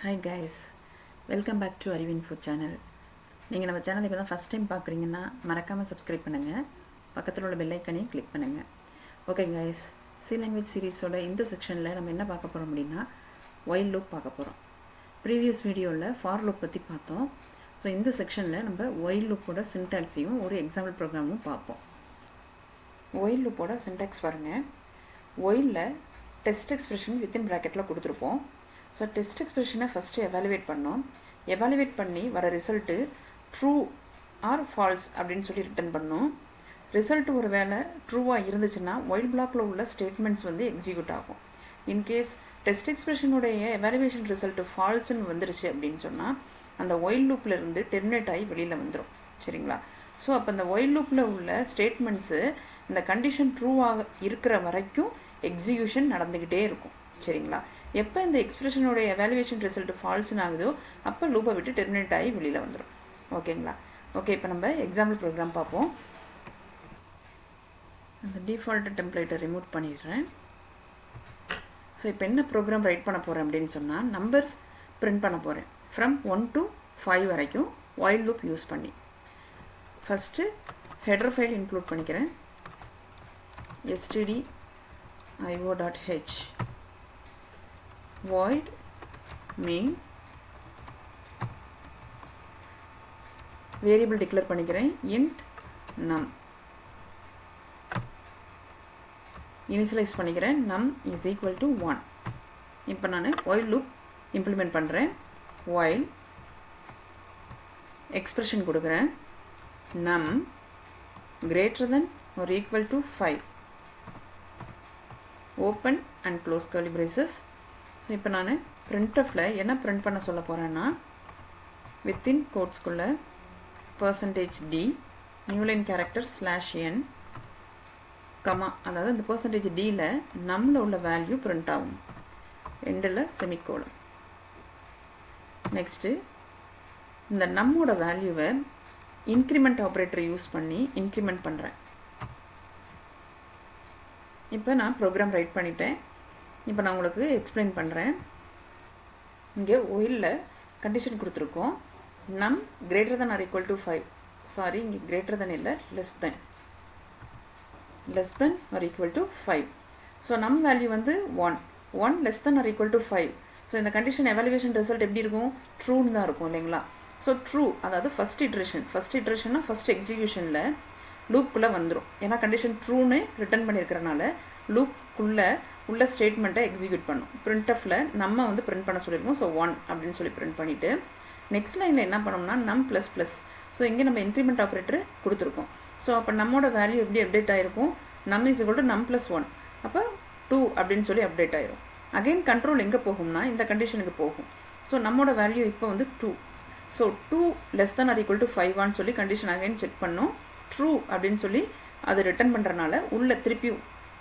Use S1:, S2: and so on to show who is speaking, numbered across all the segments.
S1: Hi guys, welcome back to ARIVU channel. நீங்கள் நம்ம channel இப்போ தான் ஃபஸ்ட் டைம் பார்க்குறீங்கன்னா மறக்காமல் சப்ஸ்கிரைப் பண்ணுங்கள், பக்கத்தில் உள்ள பெல் ஐக்கனையும் கிளிக் பண்ணுங்கள். ஓகே கைஸ், சி லாங்குவேஜ் சீரீஸோட இந்த செக்ஷனில் நம்ம என்ன பார்க்க போகிறோம் அப்படின்னா ஒயில் லூப் பார்க்க போகிறோம். ப்ரீவியஸ் வீடியோவில் ஃபார் லூப் பற்றி பார்த்தோம். ஸோ இந்த செக்ஷனில் நம்ம ஒயில் லூப்போட சின்டாக்ஸையும் ஒரு எக்ஸாம்பிள் ப்ரோக்ராமும் பார்ப்போம். ஒயில் லூப்போட சின்டாக்ஸ் பாருங்கள். ஒயிலில் டெஸ்ட் எக்ஸ்பிரஷன் வித்தின் ப்ராக்கெட்டில் கொடுத்துருப்போம். ஸோ டெஸ்ட் எக்ஸ்பிரஷனை ஃபஸ்ட்டு எவாலுவேட் பண்ணோம். எவாலுவேட் பண்ணி வர ரிசல்ட்டு ட்ரூ ஆர் ஃபால்ஸ் அப்படின்னு சொல்லி ரிட்டர்ன் பண்ணோம். ரிசல்ட்டு ஒரு வேளை ட்ரூவாக இருந்துச்சுன்னா ஒயில் பிளாக்கில் உள்ள ஸ்டேட்மெண்ட்ஸ் வந்து எக்ஸிக்யூட் ஆகும். இன்கேஸ் டெஸ்ட் எக்ஸ்பிரஷனுடைய எவாலுவேஷன் ரிசல்ட்டு ஃபால்ஸ்ன்னு வந்துருச்சு அப்படின்னு சொன்னால் அந்த ஒயில் லூப்பில் இருந்து டெர்மினேட் ஆகி வெளியில் வந்துடும். சரிங்களா? ஸோ அப்போ அந்த ஒயில் லூப்பில் உள்ள ஸ்டேட்மெண்ட்ஸு இந்த கண்டிஷன் ட்ரூவாக இருக்கிற வரைக்கும் எக்ஸிக்யூஷன் நடந்துக்கிட்டே இருக்கும். சரிங்களா? எப்போ இந்த எக்ஸ்பிரஷனுடைய எவாலுவேஷன் ரிசல்ட் ஃபால்ஸ்ன்னு ஆகுதோ அப்போ லூப்பை விட்டு டெர்மினேட் ஆகி வெளியில் வந்துடும். ஓகேங்களா? ஓகே, இப்போ நம்ம எக்ஸாம்பிள் ப்ரோக்ராம் பார்ப்போம். அந்த டிஃபால்ட் டெம்ப்ளேட்டை ரிமூவ் பண்ணிடுறேன். ஸோ இப்போ என்ன ப்ரோக்ராம் ரைட் பண்ண போகிறேன் அப்படின்னு சொன்னால் நம்பர்ஸ் பிரிண்ட் பண்ண போகிறேன் ஃப்ரம் 1 to 5 வரைக்கும் ஒயில் லூப் யூஸ் பண்ணி. ஃபஸ்ட்டு ஹெடர் ஃபைல் இன்க்ளூட் பண்ணிக்கிறேன். stdio.h void main variable declare பண்ணிக்கிறேன் int num இனிஷியலைஸ் பண்ணிக்கிறேன் num is equal to 1. இப்போ நான் while loop இம்ப்ளிமெண்ட் பண்ணுறேன். while எக்ஸ்பிரஷன் கொடுக்குறேன் num greater than or equal to 5 open and close curly braces. So இப்போ நான் printfல என்ன பிரிண்ட் பண்ண சொல்ல போகிறேன்னா வித்தின் கோட்ஸ்குள்ளே %d new line character /n comma, அதாவது இந்த %dல நம்மள உள்ள வேல்யூ பிரிண்ட் ஆகும், எண்டில் செமிகோலன். நெக்ஸ்ட்டு இந்த நம்மோட வேல்யூவை இன்க்ரிமெண்ட் ஆப்ரேட்டர் யூஸ் பண்ணி இன்க்ரிமெண்ட் பண்ணுறேன். இப்போ நான் ப்ரோக்ராம் ரைட் பண்ணிட்டேன். இப்போ நான் உங்களுக்கு எக்ஸ்பிளைன் பண்ணுறேன். இங்கே ஒயிலில் கண்டிஷன் கொடுத்துருக்கோம் நம் greater than or equal to 5. Sorry, இங்கே greater than இல்லை, less than or equal to 5. So நம் வேல்யூ வந்து 1 less than or equal to 5. So இந்த கண்டிஷன் எவாலுவேஷன் ரிசல்ட் எப்படி இருக்கும்? ட்ரூன்னு தான் இருக்கும் இல்லைங்களா? ஸோ ட்ரூ, அதாவது ஃபஸ்ட் இட்ரேஷன்னா ஃபஸ்ட் எக்ஸிக்யூஷனில் லூப்புக்குள்ளே வந்துடும். ஏன்னா கண்டிஷன் ட்ரூன்னு ரிட்டர்ன் பண்ணியிருக்கிறனால லூப்புக்குள்ளே உள்ள ஸ்டேட்மெண்ட்டை எக்ஸிக்யூட் பண்ணும். printfல நம்ம வந்து பிரிண்ட் பண்ண சொல்லியிருக்கோம். ஸோ 1 அப்படின்னு சொல்லி பிரிண்ட் பண்ணிவிட்டு நெக்ஸ்ட் லைனில் என்ன பண்ணோம்னா நம் ++. ஸோ இங்கே நம்ம இன்க்ரிமெண்ட் ஆப்ரேட்டர் கொடுத்துருக்கோம். ஸோ அப்போ நம்மளோட வேல்யூ எப்படி அப்டேட் ஆகிருக்கும்? num is equal to num +1, அப்போ 2 அப்படின்னு சொல்லி அப்டேட் ஆயிரும். அகெயின் கண்ட்ரோல் எங்கே போகும்னா இந்த கண்டிஷனுக்கு போகும். ஸோ நம்மளோட வேல்யூ இப்போ வந்து 2. So 2 less than or equal to 5 சொல்லி கண்டிஷன் அகைன் செக் பண்ணோம். ட்ரூ அப்படின்னு சொல்லி அது ரிட்டர்ன் பண்ணுறனால உள்ள திருப்பி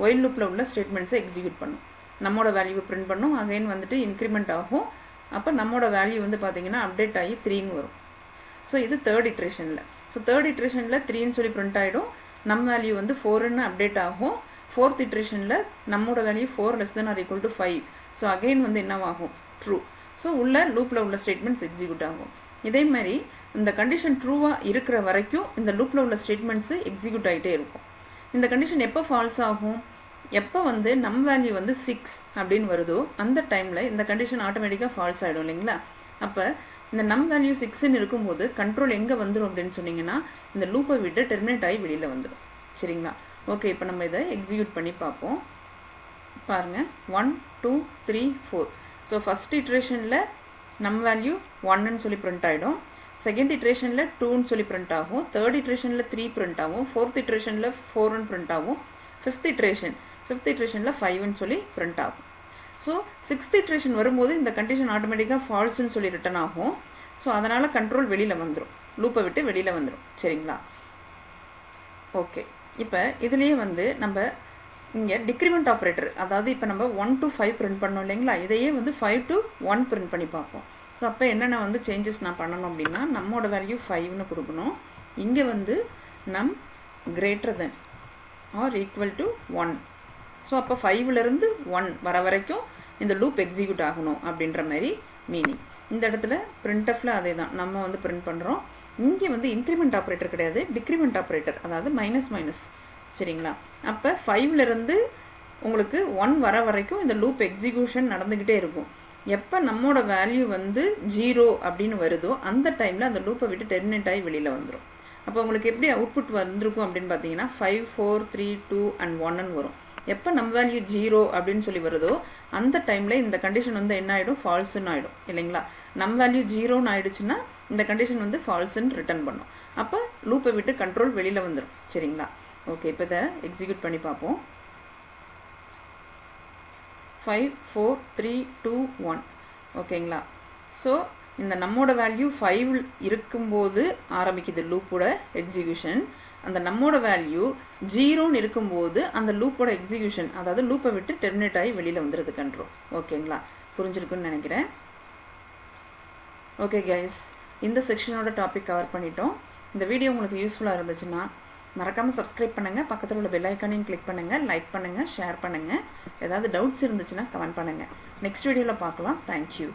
S1: ஒயில் லூப்பில் உள்ள ஸ்டேட்மெண்ட்ஸை எக்ஸிக்யூட் பண்ணும். நம்மளோட வேல்யூவை பிரிண்ட் பண்ணும். அகைன் வந்துட்டு இன்க்ரிமெண்ட் ஆகும். அப்போ நம்மளோட வேல்யூ வந்து பார்த்திங்கன்னா அப்டேட் ஆகி 3ன்னு வரும். ஸோ இது தேர்ட் இட்ரேஷனில். ஸோ தேர்ட் இட்ரேஷனில் 3ன்னு சொல்லி பிரிண்ட் ஆகிடும். நம்ம வேல்யூ வந்து 4ன்னு அப்டேட் ஆகும். ஃபோர்த் இட்ரேஷனில் நம்மளோட value 4 less than or equal to 5. So again வந்து என்னவாகும்? ட்ரூ. ஸோ உள்ள லூப்பில் உள்ள ஸ்டேட்மெண்ட்ஸ் எக்ஸிக்யூட் ஆகும். இதே மாதிரி இந்த கண்டிஷன் ட்ரூவாக இருக்கிற வரைக்கும் இந்த லூப்பில் உள்ள ஸ்டேட்மெண்ட்ஸு எக்ஸிக்யூட் ஆகிட்டே இருக்கும். இந்த கண்டிஷன் எப்போ ஃபால்ஸ் ஆகும்? எப்போ வந்து நம் வேல்யூ வந்து 6 அப்படின்னு வருதோ அந்த டைமில் இந்த கண்டிஷன் ஆட்டோமேட்டிக்காக ஃபால்ஸ் ஆகிடும் இல்லைங்களா? அப்போ இந்த நம் வேல்யூ 6ன்னு இருக்கும்போது கண்ட்ரோல் எங்கே வந்துடும் அப்படின்னு சொன்னீங்கன்னா இந்த லூப்பை விட்டு டெர்மினேட் ஆகி வெளியில் வந்துடும். சரிங்களா? ஓகே, இப்போ நம்ம இதை எக்ஸிக்யூட் பண்ணி பார்ப்போம். பாருங்கள், 1 2 3 4. ஸோ ஃபஸ்ட் இட்ரேஷனில் நம் வேல்யூ 1ன்னு சொல்லி பிரிண்ட் ஆகிடும். செகண்ட் இட்ரேஷனில் 2ன்னு சொல்லி பிரிண்ட் ஆகும். தேர்ட் இட்ரேஷனில் 3 பிரிண்ட் ஆகும். ஃபோர்த் இட்ரேஷனில் 4ன்னு பிரிண்ட் ஆகும். ஃபிஃப்த் இட்ரேஷனில் 5ன்னு சொல்லி பிரிண்ட் ஆகும். ஸோ சிக்ஸ்த் இட்ரேஷன் வரும்போது இந்த கண்டிஷன் ஆட்டோமேட்டிக்காக ஃபால்ஸ்ன்னு சொல்லி ரிட்டர்ன் ஆகும். ஸோ அதனால் கண்ட்ரோல் வெளியில் வந்துடும், லூப்பை விட்டு வெளியில் வந்துடும். சரிங்களா? ஓகே, இப்போ இதுலேயே வந்து நம்ம இங்கே டிக்ரிமெண்ட் ஆப்ரேட்டர், அதாவது இப்போ நம்ம 1 to 5 பிரிண்ட் பண்ணோம் இல்லைங்களா? இதையே வந்து 5 to 1 பிரிண்ட் பண்ணி பார்ப்போம். ஸோ அப்போ என்னென்ன வந்து சேஞ்சஸ் நான் பண்ணணும் அப்படின்னா நம்மளோட வேல்யூ 5ன்னு கொடுக்கணும். இங்கே வந்து நம் greater than or equal to 1. So அப்போ 5லேருந்து 1 வர வரைக்கும் இந்த லூப் எக்ஸிக்யூட் ஆகணும் அப்படின்ற மாதிரி மீனிங். இந்த இடத்துல printfல அதே தான் நம்ம வந்து பிரிண்ட் பண்ணுறோம். இங்கே வந்து இன்க்ரிமெண்ட் ஆப்ரேட்டர் கிடையாது, டிக்ரிமெண்ட் ஆப்ரேட்டர், அதாவது மைனஸ் மைனஸ். சரிங்களா? அப்போ 5லேருந்து உங்களுக்கு 1 வர வரைக்கும் இந்த லூப் எக்ஸிக்யூஷன் நடந்துக்கிட்டே இருக்கும். எப்போ நம்மளோட வேல்யூ வந்து 0 அப்படின்னு வருதோ அந்த டைமில் அந்த லூப்பை விட்டு டெர்மினேட் ஆகி வெளியில் வந்துடும். அப்போ உங்களுக்கு எப்படி அவுட்புட் வந்திருக்கும் அப்படின்னு பார்த்தீங்கன்னா 5 4 3 2 and 1ன்னு வரும். எப்போ நம்ம வேல்யூ 0 அப்படின்னு சொல்லி வருதோ அந்த டைமில் இந்த கண்டிஷன் வந்து என்ன ஆகிடும், ஃபால்ஸுன்னு ஆகிடும் இல்லைங்களா? நம்ம வேல்யூ 0ன்னு ஆயிடுச்சுன்னா இந்த கண்டிஷன் வந்து ஃபால்ஸுன்னு ரிட்டர்ன் பண்ணும். அப்போ லூப்பை விட்டு கண்ட்ரோல் வெளியில் வந்துடும். சரிங்களா? ஓகே, இப்போ இதை எக்ஸிக்யூட் பண்ணி பார்ப்போம். 5 4 3 2 1 ஓகேங்களா? ஸோ இந்த நம்மோட வேல்யூ 5 இருக்கும்போது ஆரம்பிக்குது லூப்போட எக்ஸிக்யூஷன். அந்த நம்மோட வேல்யூ 0ன்னு இருக்கும்போது அந்த லூப்போட எக்ஸிக்யூஷன், அதாவது லூப்பை விட்டு டெர்மினேட் ஆகி வெளியில் வந்துடுது கண்ட்ரோல். ஓகேங்களா? புரிஞ்சிருக்குன்னு நினைக்கிறேன். ஓகே கைஸ், இந்த செக்ஷனோட டாபிக் கவர் பண்ணிட்டோம். இந்த வீடியோ உங்களுக்கு யூஸ்ஃபுல்லாக இருந்துச்சுன்னா மறக்காமல் சப்ஸ்கிரைப் பண்ணுங்கள், பக்கத்தில் உள்ள பெல் ஐக்கானையும் கிளிக் பண்ணுங்கள், லைக் பண்ணுங்கள், ஷேர் பண்ணுங்கள். ஏதாவது டவுட்ஸ் இருந்துச்சுன்னா கமெண்ட் பண்ணுங்கள். நெக்ஸ்ட் வீடியோவில் பார்க்கலாம். தேங்க்யூ.